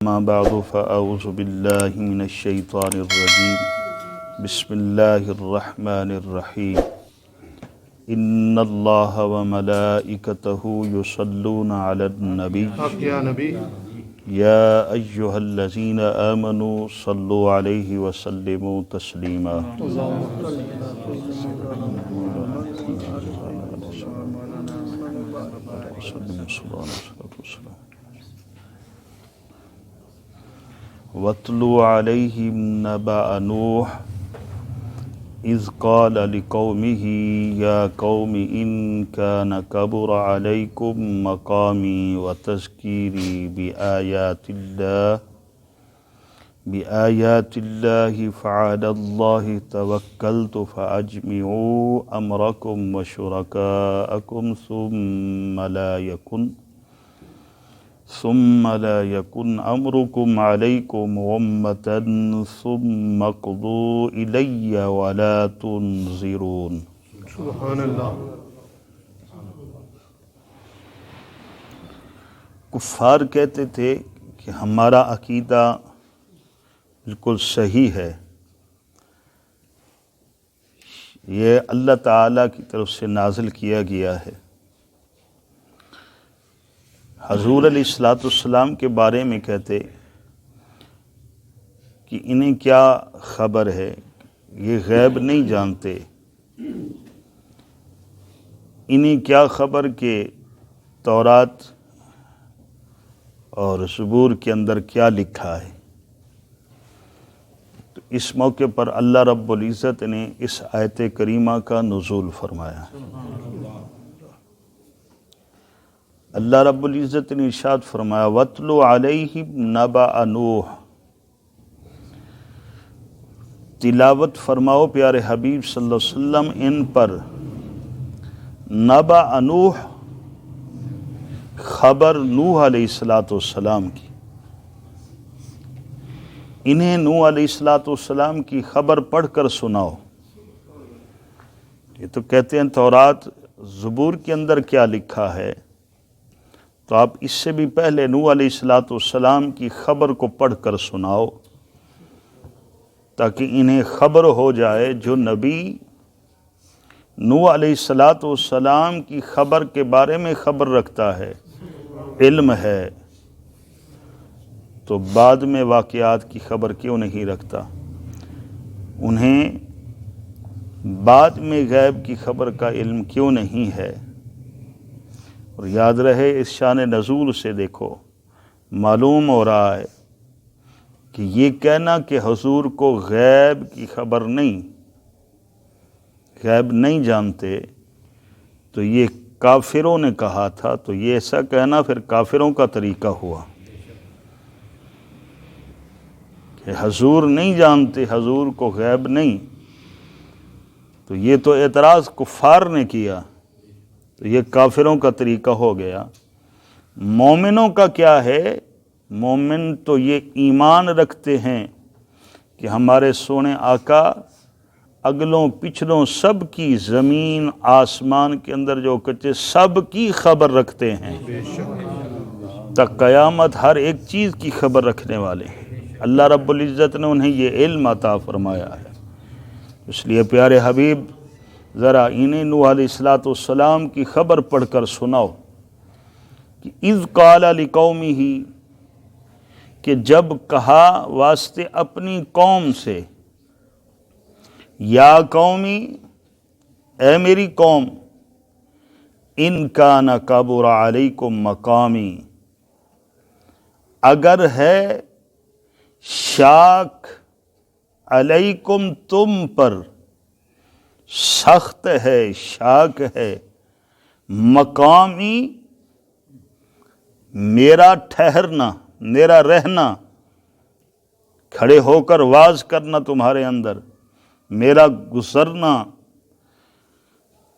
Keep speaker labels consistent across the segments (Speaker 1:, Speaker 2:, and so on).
Speaker 1: أما بعد فأعوذ بالله من الشيطان الرجيم بسم الله الرحمن الرحيم إن الله وملائكته يصلون على النبي يا أيها الذين آمنوا صلوا عليه وسلموا تسليما وَاتْلُ عَلَيْهِمْ نَبَأَ نُوحٍ إِذْ قَالَ لِقَوْمِهِ يَا قَوْمِ إِنْ كَانَ كَبُرَ عَلَيْكُمْ مَقَامِي وَتَذْكِيرِي بِآيَاتِ اللَّهِ فَعَلَى اللَّهِ تَوَكَّلْتُ فَأَجْمِعُوا أَمْرَكُمْ وَشُرَكَاءَكُمْ ثم لا يكن أمركم عليكم غمة ثم اقضوا إلي ولا تنظرون۔
Speaker 2: سبحان اللہ۔
Speaker 1: کفار کہتے تھے کہ ہمارا عقیدہ بالکل صحیح ہے، یہ اللہ تعالیٰ کی طرف سے نازل کیا گیا ہے۔ حضور علیہ السلام کے بارے میں کہتے کہ انہیں کیا خبر ہے، یہ غیب نہیں جانتے، انہیں کیا خبر کہ تورات اور زبور کے اندر کیا لکھا ہے۔ تو اس موقع پر اللہ رب العزت نے اس آیت کریمہ کا نزول فرمایا۔ اللہ رب العزت نے ارشاد فرمایا وَاتْلُ عَلَيْهِمْ نَبَأَ نُوحٍ، تلاوت فرماؤ پیارے حبیب صلی اللہ علیہ وسلم ان پر نبأ نوح، خبر نوح علیہ السلام کی، انہیں نوح علیہ السلام کی خبر پڑھ کر سناؤ۔ یہ تو کہتے ہیں تورات زبور کے اندر کیا لکھا ہے، تو آپ اس سے بھی پہلے نوح علیہ السلام کی خبر کو پڑھ کر سناؤ، تاکہ انہیں خبر ہو جائے جو نبی نوح علیہ السلام کی خبر کے بارے میں خبر رکھتا ہے، علم ہے، تو بعد میں واقعات کی خبر کیوں نہیں رکھتا؟ انہیں بعد میں غیب کی خبر کا علم کیوں نہیں ہے؟ اور یاد رہے اس شان نزول سے دیکھو معلوم ہو رہا ہے کہ یہ کہنا کہ حضور کو غیب کی خبر نہیں، غیب نہیں جانتے، تو یہ کافروں نے کہا تھا، تو یہ ایسا کہنا پھر کافروں کا طریقہ ہوا کہ حضور نہیں جانتے، حضور کو غیب نہیں، تو یہ تو اعتراض کفار نے کیا، تو یہ کافروں کا طریقہ ہو گیا۔ مومنوں کا کیا ہے؟ مومن تو یہ ایمان رکھتے ہیں کہ ہمارے سونے آقا اگلوں پچھلوں سب کی، زمین آسمان کے اندر جو کچھ سب کی خبر رکھتے ہیں، تک قیامت ہر ایک چیز کی خبر رکھنے والے ہیں۔ اللہ رب العزت نے انہیں یہ علم عطا فرمایا ہے۔ اس لیے پیارے حبیب ذرا انہیں نوح علیہ السلام کی خبر پڑھ کر سناؤ کہ اذ قال لقومہ، کہ جب کہا واسطے اپنی قوم سے، یا قومی، اے میری قوم، ان کان کبر علیکم مقامی، اگر ہے شاک علیکم تم پر، سخت ہے، شاک ہے، مقامی میرا ٹھہرنا، میرا رہنا، کھڑے ہو کر واز کرنا تمہارے اندر، میرا گزرنا،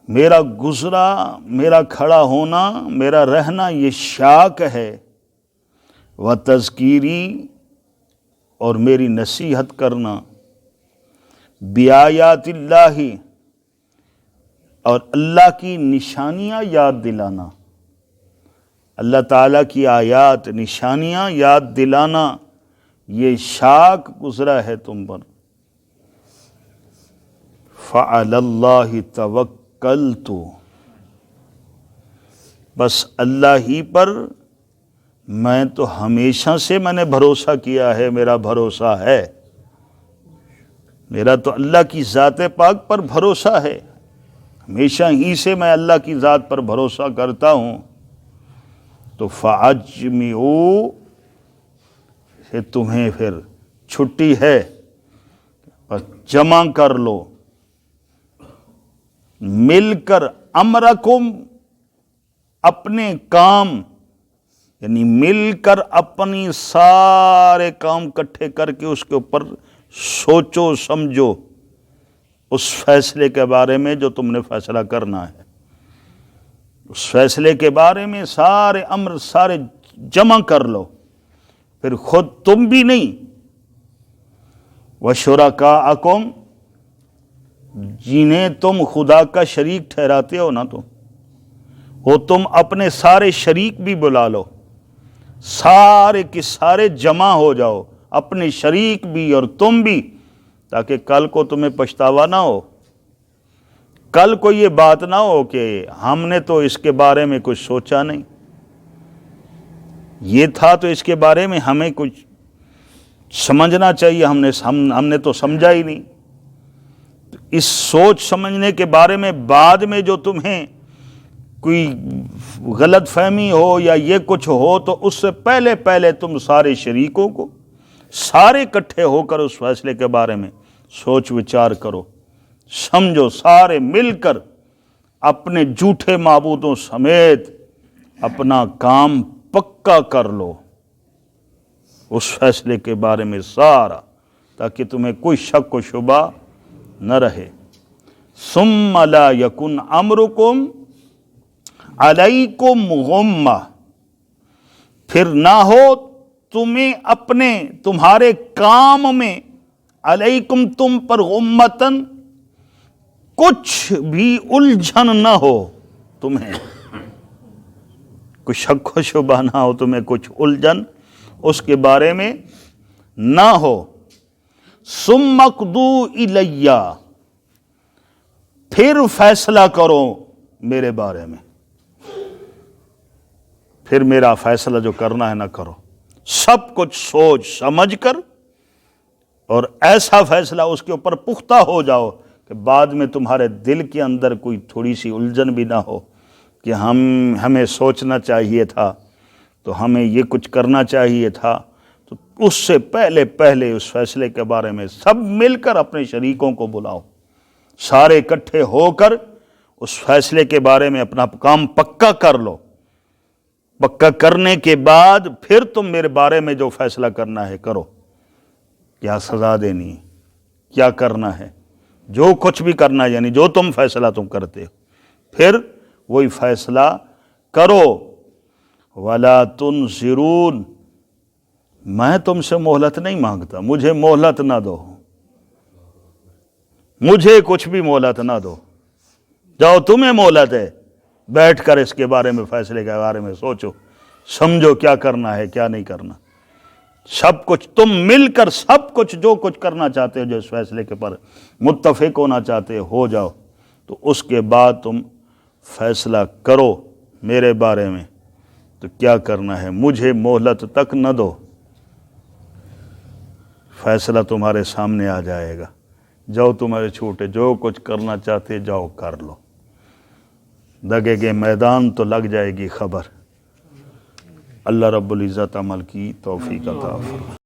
Speaker 1: میرا گزرا، میرا کھڑا ہونا، میرا رہنا، یہ شاک ہے، وَتَذْكِيرِي، اور میری نصیحت کرنا، بِآيَاتِ اللَّهِ، اور اللہ کی نشانیاں یاد دلانا، اللہ تعالیٰ کی آیات نشانیاں یاد دلانا، یہ شاک گزرا ہے تم پر۔ فَعَلَى اللَّهِ تَوَكَّلْتُ، بس اللہ ہی پر میں تو ہمیشہ سے میں نے بھروسہ کیا ہے، میرا بھروسہ ہے، میرا تو اللہ کی ذات پاک پر بھروسہ ہے، ہمیشہ ہی سے میں اللہ کی ذات پر بھروسہ کرتا ہوں۔ تو فَأَجْمِعُوا، کہ تمہیں پھر چھٹی ہے، بس جمع کر لو، مل کر امرکم، اپنے کام، یعنی مل کر اپنی سارے کام کٹھے کر کے اس کے اوپر سوچو سمجھو، اس فیصلے کے بارے میں جو تم نے فیصلہ کرنا ہے، اس فیصلے کے بارے میں سارے امر سارے جمع کر لو، پھر خود تم بھی نہیں، وَشُرَكَاءَكُمْ، جنہیں تم خدا کا شریک ٹھہراتے ہو نا، تو وہ تم اپنے سارے شریک بھی بلا لو، سارے کے سارے جمع ہو جاؤ، اپنے شریک بھی اور تم بھی، تاکہ کل کو تمہیں پچھتاوا نہ ہو، کل کو یہ بات نہ ہو کہ ہم نے تو اس کے بارے میں کچھ سوچا نہیں، یہ تھا تو اس کے بارے میں ہمیں کچھ سمجھنا چاہیے، ہم نے تو سمجھا ہی نہیں۔ اس سوچ سمجھنے کے بارے میں بعد میں جو تمہیں کوئی غلط فہمی ہو یا یہ کچھ ہو، تو اس سے پہلے پہلے تم سارے شریکوں کو سارے اکٹھے ہو کر اس فیصلے کے بارے میں سوچ وچار کرو، سمجھو، سارے مل کر اپنے جھوٹے معبودوں سمیت اپنا کام پکا کر لو اس فیصلے کے بارے میں سارا، تاکہ تمہیں کوئی شک و شبہ نہ رہے۔ ثم لا یکن امرکم علیکم غمہ، پھر نہ ہو تمہیں اپنے تمہارے کام میں، علیکم تم پر، غمتن کچھ بھی الجھن نہ ہو، تمہیں کچھ شک و شبہ نہ ہو، تمہیں کچھ الجھن اس کے بارے میں نہ ہو۔ ثم اقضوا الی، پھر فیصلہ کرو میرے بارے میں، پھر میرا فیصلہ جو کرنا ہے نہ کرو، سب کچھ سوچ سمجھ کر اور ایسا فیصلہ اس کے اوپر پختہ ہو جاؤ کہ بعد میں تمہارے دل کے اندر کوئی تھوڑی سی الجھن بھی نہ ہو کہ ہمیں سوچنا چاہیے تھا، تو ہمیں یہ کچھ کرنا چاہیے تھا۔ تو اس سے پہلے پہلے اس فیصلے کے بارے میں سب مل کر اپنے شریکوں کو بلاؤ، سارے اکٹھے ہو کر اس فیصلے کے بارے میں اپنا کام پکا کر لو، پکا کرنے کے بعد پھر تم میرے بارے میں جو فیصلہ کرنا ہے کرو، کیا سزا دینی ہے، کیا کرنا ہے، جو کچھ بھی کرنا ہے، یعنی جو تم فیصلہ تم کرتے ہو پھر وہی فیصلہ کرو۔ وَلَا تُنْظِرُونَ، میں تم سے مہلت نہیں مانگتا، مجھے مہلت نہ دو، مجھے کچھ بھی مہلت نہ دو، جاؤ تمہیں مہلت ہے، بیٹھ کر اس کے بارے میں فیصلے کے بارے میں سوچو سمجھو، کیا کرنا ہے کیا نہیں کرنا، سب کچھ تم مل کر سب کچھ جو کچھ کرنا چاہتے ہو، جو اس فیصلے کے پر متفق ہونا چاہتے ہو جاؤ، تو اس کے بعد تم فیصلہ کرو میرے بارے میں، تو کیا کرنا ہے، مجھے مہلت تک نہ دو، فیصلہ تمہارے سامنے آ جائے گا، جاؤ تمہارے چھوٹے جو کچھ کرنا چاہتے جاؤ کر لو، دگے کے میدان تو لگ جائے گی خبر۔ اللہ رب العزت عمل کی توفیق عطا فرمائے۔